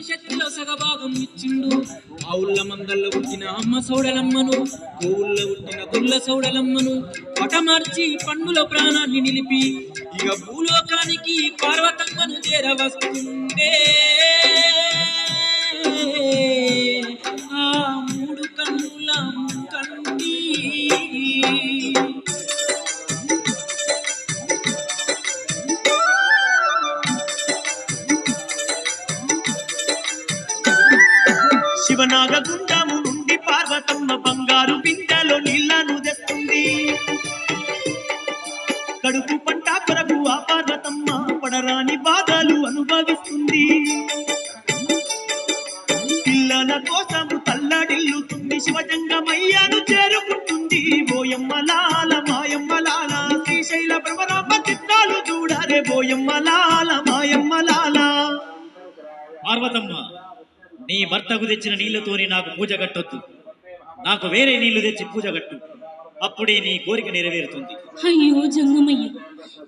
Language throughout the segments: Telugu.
శక్తిలో సగభాగం ఇచ్చిండు. ఆవుళ్ళ మందల్లో పుట్టిన అమ్మ సౌడలమ్మను, గోవుల్లో పుట్టిన గొల్ల సౌడలమ్మను పటమార్చి పండుల ప్రాణాన్ని నిలిపి ఇక భూలోకానికి పార్వతమ్మను చేరవస్తుండే. ఆ మూడు కన్నుల కంటి శివనాగ గుండము నుండి పార్వతమ్మ బంగారు బిందెలో నీళ్లను తెస్తుంది. కడుపు పంట కొరకు ఆ పార్వతమ్మ పడరాని బాధలు అనుభవిస్తుంది. పిల్లల కోసము తల్లడిల్లుతుంది, శివజంగమయ్యను చేరుకుంటుంది. బోయమ్మలాల మాయమ్మలాల శ్రీశైల భ్రమరాంబ చిత్రాలు చూడారే. బోయమ్మలాల మాయమ్మలాల. పార్వతమ్మ, నీ భర్తకు తెచ్చిన నీళ్లతోని నాకు పూజ కట్టొద్దు. నాకు వేరే నీళ్లు తెచ్చి పూజ కట్టు, అప్పుడే నీ కోరిక నెరవేరుతుంది. అయ్యో జంగమయ్య,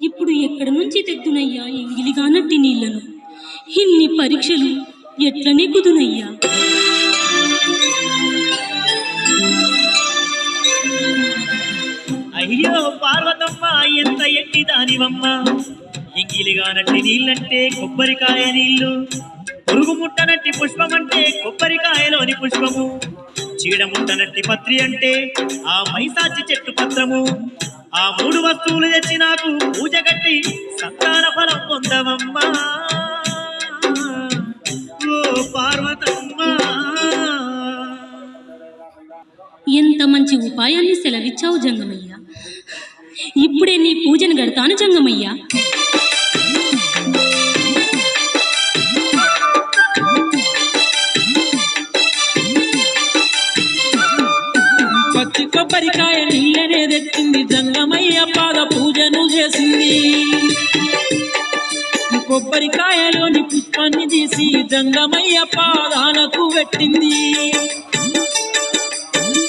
ఇప్పుడు ఎక్కడ నుంచి తెద్దునయ్యా ఎంగిలిగానట్టి నీళ్లను? ఇన్ని పరీక్షలు ఎట్లనే కుదునయ్యా? అయ్యో పార్వతమ్మ, ఎంత ఎట్టి దానివమ్మ. ఎంగిలిగానట్టి నీళ్ళంటే కొబ్బరికాయ నీళ్లు, పురుగు ముట్టనట్టి పుష్పం అంటే కొబ్బరికాయలోని పుష్పము, చీడ ముట్టనట్టి పత్రి అంటే ఆ మైసాచి చెట్టు పత్రము. ఆ మూడు వస్తువులు తెచ్చి నాకు పూజ కట్టి సంతాన ఫలం పొందవమ్మా. ఓ పార్వతమ్మ, ఎంత మంచి ఉపాయాన్ని సెలవిచ్చావు జంగమయ్య. ఇప్పుడే నీ పూజను గడతాను జంగమయ్య. పచ్చి కొబ్బరికాయ నీళ్ళనే తెచ్చింది, జంగమయ్య పాద పూజను చేసింది. కొబ్బరికాయలోని పుష్పాన్ని తీసి జంగమయ్య పాదాలకు పెట్టింది.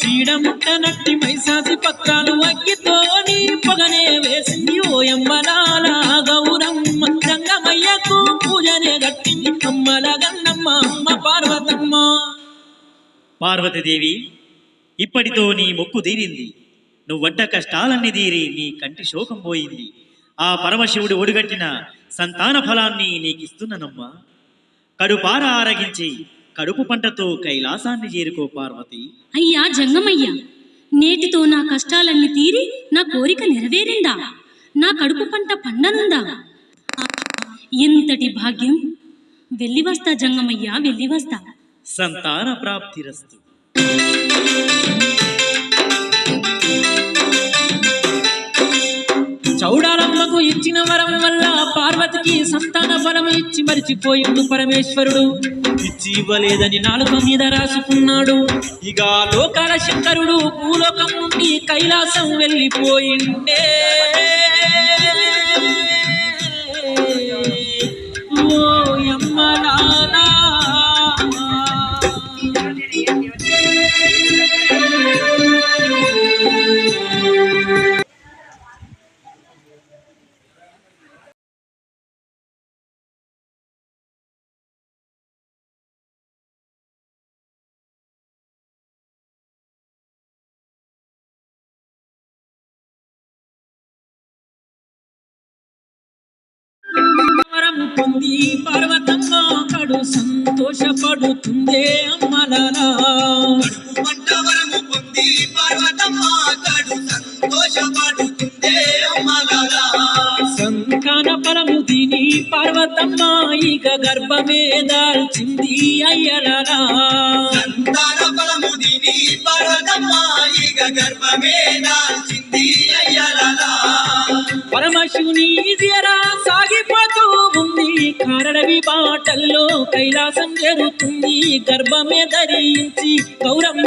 చీడ ముట్టనట్టి మైసాసి పత్రాలు అగ్గితోని పొగనే వేసింది. ఓయమ్మలాల గౌరమ్మ జంగమయ్యకు పూజనే గట్టింది. అమ్మల గన్నమ్మ అమ్మ పార్వతమ్మ. పార్వతీదేవి, ఇప్పటితో నీ మొక్కు తీరింది. నువ్వడ్డ కష్టాలన్నీ తీరి నీ కంటి శోకం పోయింది. ఆ పరమశివుడు ఒడిగట్టిన సంతాన ఫలాన్ని నీకిస్తున్నానమ్మా. కడుపార ఆరగించి కడుపు పంటతో కైలాసాన్ని చేరుకో పార్వతి. అయ్యా జంగమయ్య, నేటితో నా కష్టాలన్నీ తీరి నా కోరిక నెరవేరిందా? నా కడుపు పంట పండనుందా? ఎంతటి భాగ్యం! వెళ్ళి వస్తా జంగమయ్య, వెళ్ళి వస్తా. సంతాన ప్రాప్తిరస్తు. చౌడాలమ్మకు ఇచ్చిన వరం వల్ల పార్వతికి సంతాన ఫలం ఇచ్చి మరిచిపోయిండు పరమేశ్వరుడు. ఇచ్చి ఇవ్వలేదని నాలుక మీద రాసుకున్నాడు. ఇక లోకాల శంకరుడు భూలోకం నుండి కైలాసం వెళ్ళిపోయిండే. ఓ యమ్మలాలా, పొంది పార్వతమ్మ కడు సంతోషపడుతుందే. అమ్మలాలా, వరము పొంది పార్వతమ్మ కడు సంతోషపడుతుందే. అమ్మలాలా, సంతాన ఫలము తిని పార్వతమ్మ ఇక గర్భమే దాల్చింది. అయ్యలాలా, సంతాన ఫలము తిని పార్వతమ్మ ఇక గర్భమే దాల్చింది. అయ్యలాలా, పరమశివుని జరా సాగిపోతూ ఉంది. కారడవి బాటల్లో కైలాసం జరుగుతుంది. గర్భమే ధరించి గౌరమ్మ